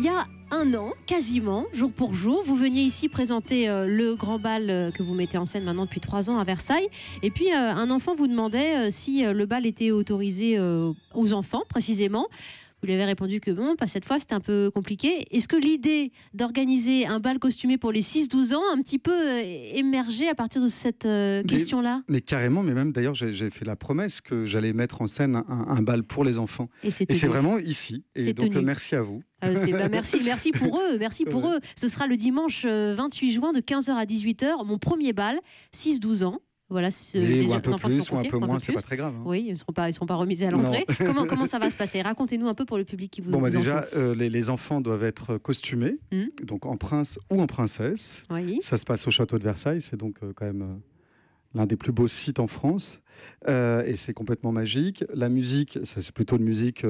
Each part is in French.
il y a un an, quasiment, jour pour jour, vous veniez ici présenter le grand bal que vous mettez en scène maintenant depuis 3 ans à Versailles. Et puis, un enfant vous demandait si le bal était autorisé aux enfants, précisément. Vous lui avez répondu que bon, pas cette fois, c'était un peu compliqué. Est-ce que l'idée d'organiser un bal costumé pour les 6-12 ans a un petit peu émergé à partir de cette question-là? Mais carrément, mais même d'ailleurs, j'ai fait la promesse que j'allais mettre en scène un bal pour les enfants. Et c'est vraiment ici. Et donc, merci à vous. Merci pour eux, merci pour eux. Ce sera le dimanche 28 juin de 15h à 18h, mon premier bal, 6-12 ans. Voilà, ou un peu plus ou un peu moins, c'est pas très grave. Hein. Oui, ils ne seront pas remisés à l'entrée. Comment ça va se passer? Racontez-nous un peu pour le public qui vous déjà, les enfants doivent être costumés, donc en prince ou en princesse. Oui. Ça se passe au château de Versailles, c'est donc quand même l'un des plus beaux sites en France. Et c'est complètement magique. La musique, c'est plutôt de musique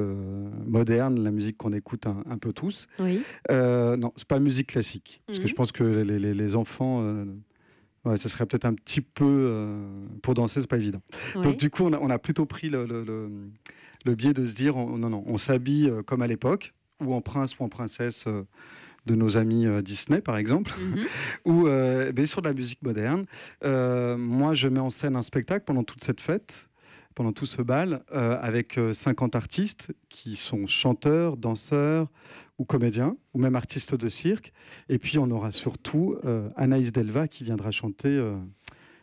moderne, la musique qu'on écoute un peu tous. Oui. Non, c'est pas musique classique. Parce que je pense que les enfants... ouais, ça serait peut-être un petit peu... pour danser, c'est pas évident. Oui. Donc du coup, on a plutôt pris le biais de se dire, on s'habille comme à l'époque, ou en prince ou en princesse de nos amis Disney, par exemple, ou sur de la musique moderne. Moi, je mets en scène un spectacle pendant toute cette fête, pendant tout ce bal, avec 50 artistes qui sont chanteurs, danseurs ou comédiens, ou même artistes de cirque. Et puis, on aura surtout Anaïs Delva qui viendra chanter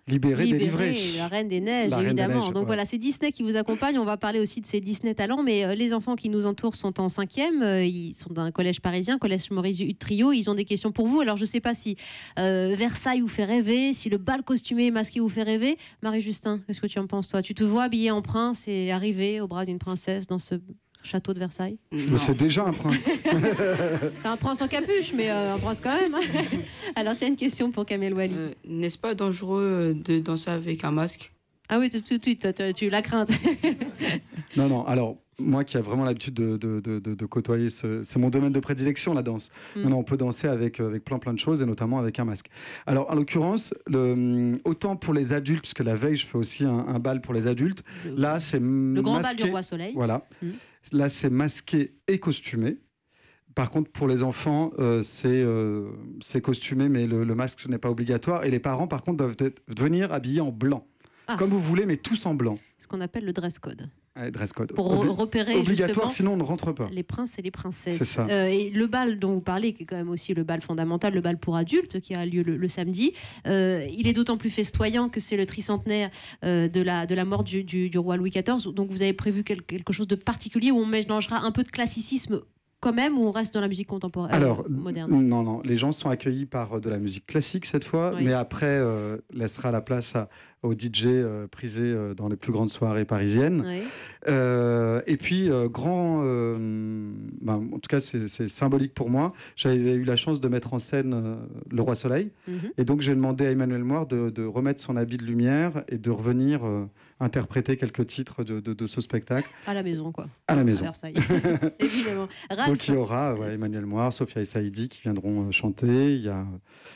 Libérée, délivrée. La Reine des Neiges, évidemment. Donc voilà, c'est Disney qui vous accompagne. On va parler aussi de ces Disney talents, mais les enfants qui nous entourent sont en 5e. Ils sont d'un collège parisien, collège Maurice Utrio. Ils ont des questions pour vous. Alors, je ne sais pas si Versailles vous fait rêver, si le bal costumé et masqué vous fait rêver. Marie-Justin, qu'est-ce que tu en penses, toi? Tu te vois habillée en prince et arriver au bras d'une princesse dans ce château de Versailles? C'est déjà un prince. T'as un prince en capuche, mais un prince quand même. Alors, tu as une question pour Kamel Wally. N'est-ce pas dangereux de danser avec un masque? Ah oui, tout de suite, tu la crainte. Non, alors, moi qui ai vraiment l'habitude de côtoyer, c'est mon domaine de prédilection, la danse. Non, on peut danser avec plein de choses, et notamment avec un masque. Alors, en l'occurrence, autant pour les adultes, puisque la veille, je fais aussi un bal pour les adultes, là, c'est le grand bal du Roi Soleil. Voilà. Là, c'est masqué et costumé. Par contre, pour les enfants, c'est costumé, mais le masque n'est pas obligatoire. Et les parents, par contre, doivent venir habillés en blanc. Comme vous voulez, mais tous en blanc. Ce qu'on appelle le dress code. Dress code. Pour repérer obligatoire, sinon on ne rentre pas. Les princes et les princesses. C'est ça. Et le bal dont vous parlez, qui est quand même aussi le bal fondamental, le bal pour adultes, qui a lieu le samedi, il est d'autant plus festoyant que c'est le tricentenaire de la mort du roi Louis XIV. Donc vous avez prévu quelque chose de particulier où on mélangera un peu de classicisme quand même, ou on reste dans la musique contemporaine? Alors, moderne? Non, les gens sont accueillis par de la musique classique cette fois, mais après laissera la place aux DJ prisés dans les plus grandes soirées parisiennes. Et puis, en tout cas, c'est symbolique pour moi. J'avais eu la chance de mettre en scène le Roi Soleil, et donc j'ai demandé à Emmanuel Moir de remettre son habit de lumière et de revenir interpréter quelques titres de ce spectacle. À la maison, quoi. À la maison. Versailles. Évidemment. Donc il y aura Emmanuel Moir, Sophia et Saïdi qui viendront chanter.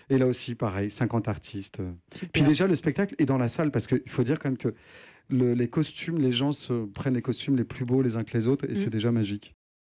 Et là aussi, pareil, 50 artistes. Super. Puis déjà, le spectacle est dans la salle, parce qu'il faut dire quand même que les costumes, les gens prennent les costumes les plus beaux les uns que les autres, et c'est déjà magique.